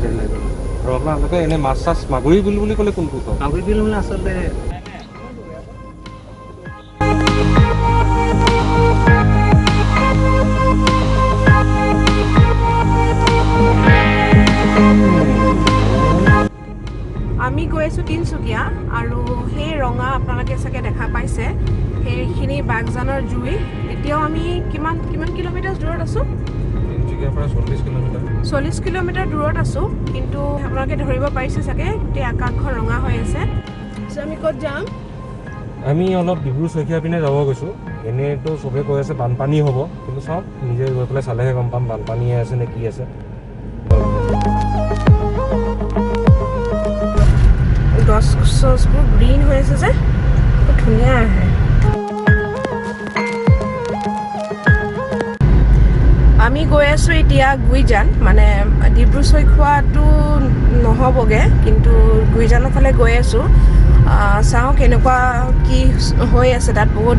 আৰু আপোনালোকে এনে মাছ চাছ মাগুৰী বিল বুলি ক'লে কোনটো কওঁ? মাগুৰী বিল মানে আচলতে আমি গৈ আছোঁ তিনিচুকীয়া আৰু সেই ৰঙা আপোনালোকে চাগে দেখা পাইছে সেইখিনি বাগজানৰ জুই। এতিয়াও আমি কিমান কিলোমিটাৰ দূৰত আছোঁ? তিনিচুকীয়াৰ পৰা 40 কিলোমিটাৰ। 40 কিলোমিটাৰ দূৰত আছোঁ, কিন্তু আপোনালোকে ধৰিব পাৰিছে চাগে গোটেই আকাশখন ৰঙা হৈ আছে। আমি ক'ত যাম? আমি অলপ ডিব্ৰু চৈখীয়া পিনে যাব গৈছোঁ। এনেইতো চবে কৈ আছে বানপানী হ'ব, কিন্তু চাওক নিজে গৈ পেলাই চালেহে গম পাম বানপানীয়ে আছে নে কি আছে। গছ চছবোৰ গ্ৰীণ হৈ আছে যে খুব ধুনীয়া আহে। আমি গৈ আছোঁ এতিয়া গুইজান, মানে ডিব্ৰু চৈখোৱাটো নহ'বগৈ, কিন্তু গুইজানৰ ফালে গৈ আছোঁ। চাওঁ কেনেকুৱা কি হৈ আছে তাত। বহুত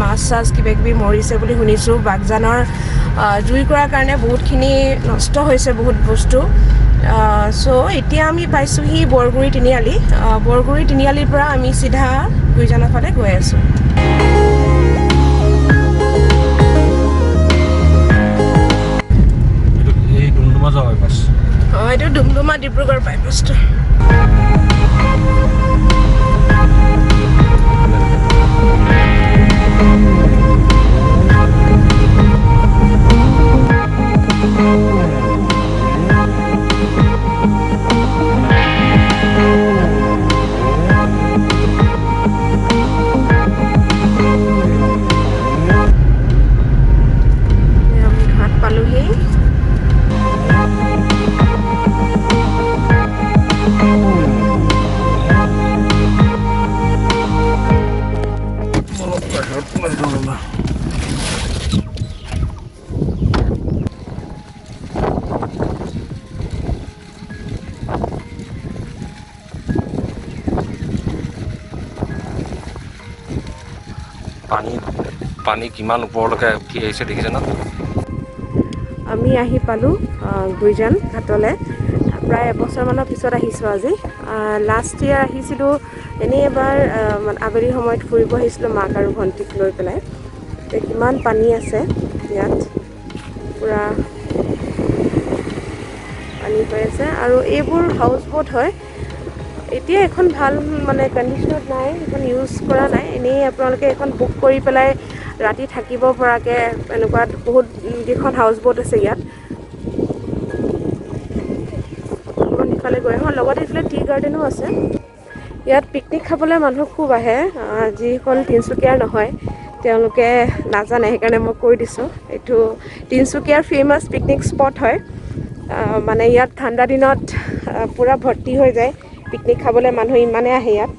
মাছ চাছ কিবা কিবি মৰিছে বুলি শুনিছোঁ। বাগজানৰ জুই কৰাৰ কাৰণে বহুতখিনি নষ্ট হৈছে বহুত বস্তু। চ' এতিয়া আমি পাইছোঁহি বৰগুৰি তিনিআলি। বৰগুৰি তিনিআলিৰ পৰা আমি চিধা গুইজানৰ ফালে গৈ আছোঁ। এই ডুমডুমা যোৱা বাইপাছ। এইটো ডুমডুমা ডিব্ৰুগড় বাইপাছটো। পানী কিমান ওপৰলৈকে উঠি আহিছে দেখিছে ন? আমি আহি পালোঁ গুইজান ঘাটলৈ। প্ৰায় এবছৰমানৰ পিছত আহিছোঁ আজি। লাষ্ট ইয়াৰ আহিছিলোঁ এনেই এবাৰ আবেলি সময়ত ফুৰিব আহিছিলোঁ মাক আৰু ভণ্টিক লৈ পেলাই। এতিয়া কিমান পানী আছে ইয়াত, পূৰা পানী হৈ আছে। আৰু এইবোৰ হাউচ বোট হয়। এতিয়া এখন ভাল মানে কণ্ডিশ্যনত নাই, এখন ইউজ কৰা নাই। এনেই আপোনালোকে এখন বুক কৰি পেলাই ৰাতি থাকিব পৰাকৈ এনেকুৱা বহুত কেইখন হাউচ বোট আছে ইয়াত। ইফালে গৈ আহোঁ। লগতে এইফালে টি গাৰ্ডেনো আছে। ইয়াত পিকনিক খাবলৈ মানুহ খুব আহে। যিখন তিনিচুকীয়াৰ নহয় তেওঁলোকে নাজানে, সেইকাৰণে মই কৈ দিছোঁ। এইটো তিনিচুকীয়াৰ ফেমাছ পিকনিক স্পট হয়। মানে ইয়াত ঠাণ্ডা দিনত পূৰা ভৰ্তি হৈ যায়। পিকনিক খাবলৈ মানুহ ইমানেই আহে ইয়াত।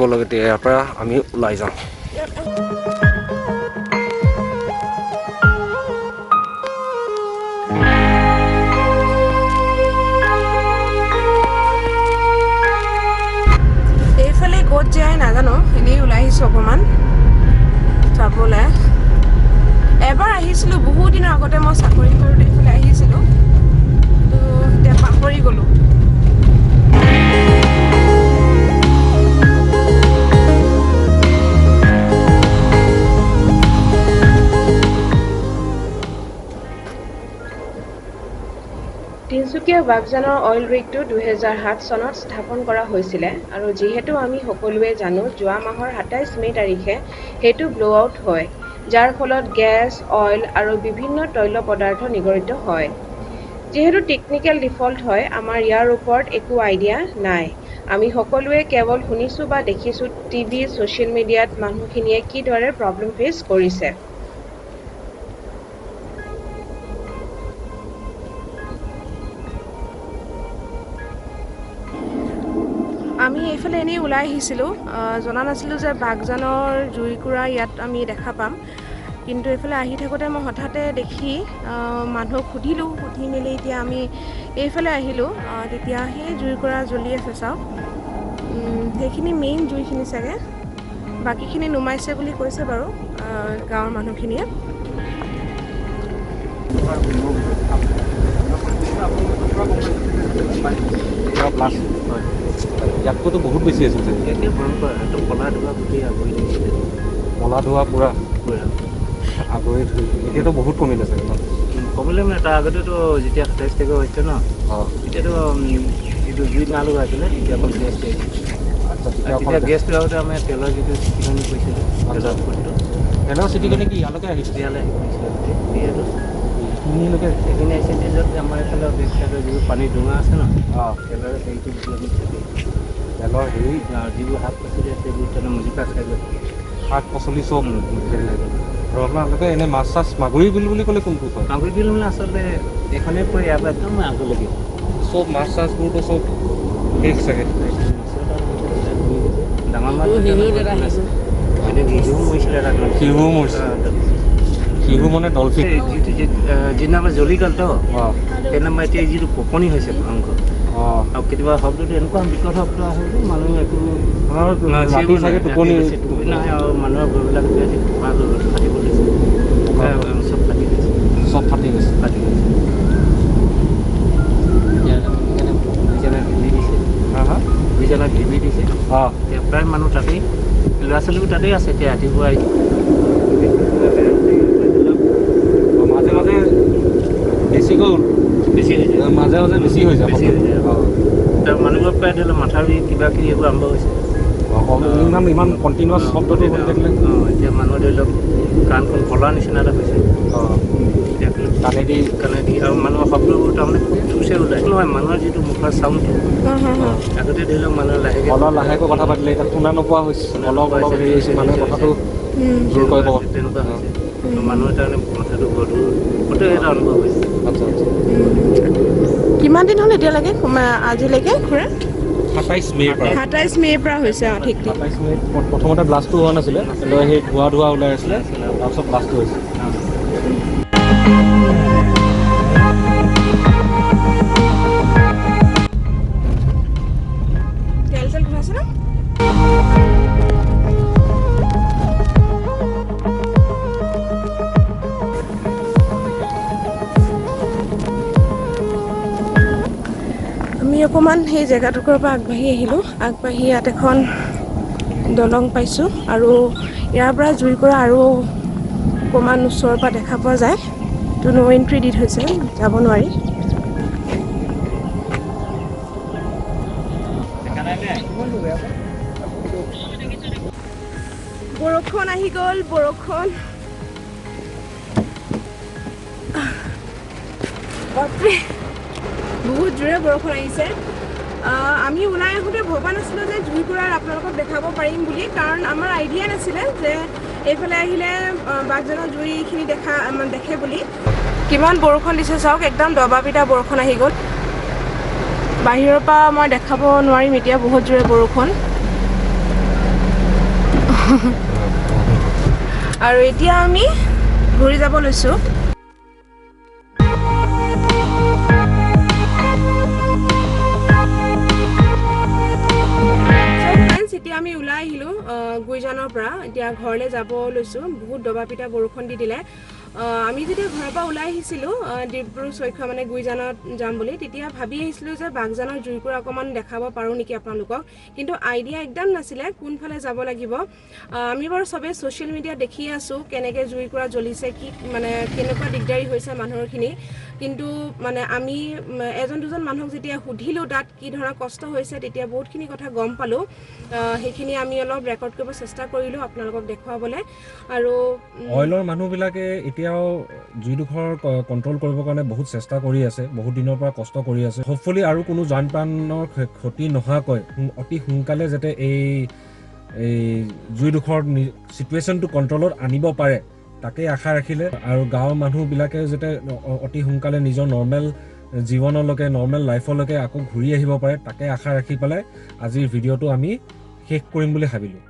বলক এতিয়া ইয়াৰ পৰা আমি ওলাই যাওঁ। এইফালে ক'ত যায় নাজানো, এনেই ওলাই আহিছোঁ অকণমান চাবলৈ। এবাৰ আহিছিলোঁ বহুত দিনৰ আগতে, মই চাকৰি কৰোঁতে এইফালে আহিছিলোঁ, তো এতিয়া পাহৰি গ'লোঁ। তিনিচুকীয়া বাগজানৰ অইল ৰিগটো 2007 চনত স্থাপন কৰা হৈছিলে আৰু যিহেতু আমি সকলোৱে জানো যোৱা মাহৰ 27 মে' তাৰিখে সেইটো ব্ল' আউট হয়, যাৰ ফলত গেছ, অইল আৰু বিভিন্ন তৈল পদাৰ্থ নিগৰিত হয়। যিহেতু টেকনিকেল ডিফল্ট হয়, আমাৰ ইয়াৰ ওপৰত একো আইডিয়া নাই। আমি সকলোৱে কেৱল শুনিছোঁ বা দেখিছোঁ টিভি, ছ'চিয়েল মিডিয়াত মানুহখিনিয়ে কিদৰে প্ৰব্লেম ফেচ কৰিছে। আমি এইফালে এনেই ওলাই আহিছিলোঁ, জনা নাছিলোঁ যে বাগজানৰ জুইকুৰা ইয়াত আমি দেখা পাম। কিন্তু এইফালে আহি থাকোঁতে মই হঠাতে দেখি মানুহক সুধিলোঁ, সুধি মেলি এতিয়া আমি এইফালে আহিলোঁ। তেতিয়া সেই জুইকুৰা জ্বলি আছে চাওক, সেইখিনি মেইন জুইখিনি চাগে, বাকীখিনি নুমাইছে বুলি কৈছে বাৰু গাঁৱৰ মানুহখিনিয়ে। ইয়াতকৈতো বহুত বেছি আছিল চাগে। কলা ধোৱা পূৰা আগুৰি ধুই এতিয়াতো বহুত কমিলে চাগে ন? কমিলে মানে তাৰ আগতেতো যেতিয়া 27 তাৰিখে হৈছে ন, তেতিয়াতো এইটো জুই নালগা আছিলে, তেতিয়া অকল গেছ তেতিয়া গেছটো আগতে আমি তেলৰ যিটো চিটিকনি কৰিছিলোঁ, তেলৰ চিটিকনি কি ইয়ালৈকে আহিছে? ইয়ালৈ এইখিনিলৈকে এইখিনি আহিছে য'ত আমাৰ এইফালে বেক চাইডৰ যিবোৰ পানী ডোঙা আছে ন, তেলৰ হেৰিটো আমি তেলৰ হেৰি যিবোৰ শাক পাচলি আছে সেইবোৰ তেনে মজিকা খাই গৈ শাক পাচলি চব আৰু আপোনালোকে এনেই মাছ চাছ মাগুৰী বিল বুলি ক'লে কোনটো হয়? মাগুৰী বিল মানে আচলতে এইখনেই পৰে, ইয়াৰ পৰা একদম আগলৈকে চব মাছ চাছবোৰতো চব শেষ চাগে। ডাঙৰ মাছ এনে শিহু মৰিছিলে, শিহু মৰিছে, শিহু মানে ডলফিন যিদিনা জ্বলি গ'লতো সেইদিনা এতিয়া যিটো পকনি হৈছে মাংস, আৰু কেতিয়াবা শব্দটো এনেকুৱা বিকট শব্দ আহে যে মানুহ একো চাগে টোপনি নাহে, আৰু মানুহৰ ঘৰবিলাক ফাটিব লৈছে, চব ফাটি গৈছে, চব ফাটি গৈছে। দুইজনক টিভি দিছে, এতিয়া প্ৰায় মানুহ তাতেই, ল'ৰা ছোৱালীবোৰ তাতেই আছে। এতিয়া ৰাতিপুৱা মাজে মাজে বেছি গ'ল, বেছি হৈ যায়, মাজে মাজে বেছি হৈ যায়, তাৰ মানুহবোৰৰ প্ৰায় ধৰি লওক মাথা বিষ কিবা কিবি এইবোৰ আৰম্ভ হৈছে। ইমান কণ্টিনিউৱাছ শব্দটো হৈ থাকিলে এতিয়া মানুহ ধৰি লওক কাণখন ফলাৰ নিচিনা এটা হৈছে, কাণেদি আৰু মানুহৰ শব্দবোৰ তাৰমানে খুব জোৰছে ওলায় নহয়, মানুহৰ যিটো মুখৰ চাউণ্ডটো আগতে ধৰি লওক মানুহে লাহেকৈ কথা পাতিলে এতিয়া শুনা নোপোৱা হৈছে, অলপ হেৰি হৈছে, মানুহে কথাটো জোৰ কৰিব তেনেকুৱা হৈছে, মানুহৰ তাৰমানে মাথাটো গধুৰ গোটেই এটা অনুভৱ হৈছে। আচ্ছা আচ্ছা। কিমান দিন হ'ল এতিয়ালৈকে আজিলৈকে খুৰা? 27 মে'ৰ পৰা। 27 মে'ৰ পৰা হৈছে, ঠিক ঠিক। 27 মে'ত প্ৰথমতে ব্লাষ্টটো হোৱা নাছিলে, কিন্তু সেই ধোৱা ওলাই আছিলে, তাৰপিছত ব্লাষ্টটো হৈছে। তেল চেল ভৰাইছে ন? আমি অকণমান সেই জেগাটুকুৰৰ পৰা আগবাঢ়ি আহিলোঁ, আগবাঢ়ি ইয়াত এখন দলং পাইছোঁ, আৰু ইয়াৰ পৰা জুইকুৰা আৰু অকণমান ওচৰৰ পৰা দেখা পোৱা যায়। তো ন' এণ্ট্ৰি দি থৈছে, যাব নোৱাৰি। বৰষুণ আহি গ'ল, বৰষুণ। বাপৰে, বহুত জোৰে বৰষুণ আহিছে। আমি ওলাই আহোঁতে ভবা নাছিলোঁ যে জুইকুৰাৰ আপোনালোকক দেখাব পাৰিম বুলি, কাৰণ আমাৰ আইডিয়া নাছিলে যে এইফালে আহিলে বাগজানৰ জুইখিনি দেখে বুলি। কিমান বৰষুণ দিছে চাওক, একদম দবাপিটা বৰষুণ আহি গ'ল। বাহিৰৰ পৰা মই দেখাব নোৱাৰিম এতিয়া, বহুত জোৰে বৰষুণ। আৰু এতিয়া আমি ঘূৰি যাব লৈছোঁ। এতিয়া আমি ওলাই আহিলোঁ গুইজানৰ পৰা, এতিয়া ঘৰলৈ যাব লৈছোঁ। বহুত দবাপিটা বৰষুণ দি দিলে, আমি যেতিয়া ঘৰৰ পৰা ওলাই আহিছিলোঁ ডিব্ৰু চৈখোৱা মানে গুইজানত যাম বুলি তেতিয়া ভাবি আহিছিলোঁ যে বাগজানৰ জুইকুৰা অকণমান দেখাব পাৰোঁ নেকি আপোনালোকক কিন্তু আইডিয়া একদম নাছিলে কোনফালে যাব লাগিব আমি বাৰু চবেই ছ'চিয়েল মিডিয়াত দেখিয়ে আছোঁ কেনেকৈ জুইকুৰা জ্বলিছে কি মানে কেনেকুৱা দিগদাৰী হৈছে মানুহৰখিনি কিন্তু মানে আমি এজন দুজন মানুহক যেতিয়া সুধিলোঁ তাত কি ধৰণৰ কষ্ট হৈছে তেতিয়া বহুতখিনি কথা গম পালোঁ সেইখিনি আমি অলপ ৰেকৰ্ড কৰিব চেষ্টা কৰিলোঁ আপোনালোকক দেখুৱাবলৈ আৰু অইলৰ মানুহবিলাকে এতিয়াও জুইডোখৰ কণ্ট্ৰল কৰিবৰ কাৰণে বহুত চেষ্টা কৰি আছে বহুত দিনৰ পৰা কষ্ট কৰি আছে হোপফুলি আৰু কোনো যান বাহনৰ ক্ষতি নোহোৱাকৈ অতি সোনকালে যাতে এই জুইডোখৰ চিটুৱেশ্যনটো কণ্ট্ৰলত আনিব পাৰে তাকে আশা ৰাখিলে আৰু গাঁৱৰ মানুহবিলাকে যাতে অতি সোনকালে নিজৰ নৰ্মেল জীৱনলৈকে নৰ্মেল লাইফলৈকে আকৌ ঘূৰি আহিব পাৰে তাকে আশা ৰাখি পেলাই আজিৰ ভিডিঅ'টো আমি শেষ কৰিম বুলি ভাবিলোঁ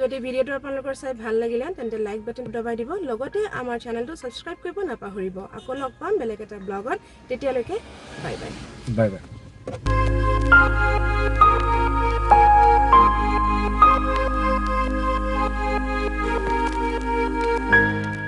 যদি ভিডিঅ'টো আপোনালোকৰ চাই ভাল লাগিলে তেন্তে লাইক বাটন দবাই দিব লগতে আমাৰ চেনেলটো ছাবস্ক্ৰাইব কৰিব নাপাহৰিব আকৌ লগ পাম বেলেগ এটা ব্লগত তেতিয়ালৈকে bye bye bye bye Thank you.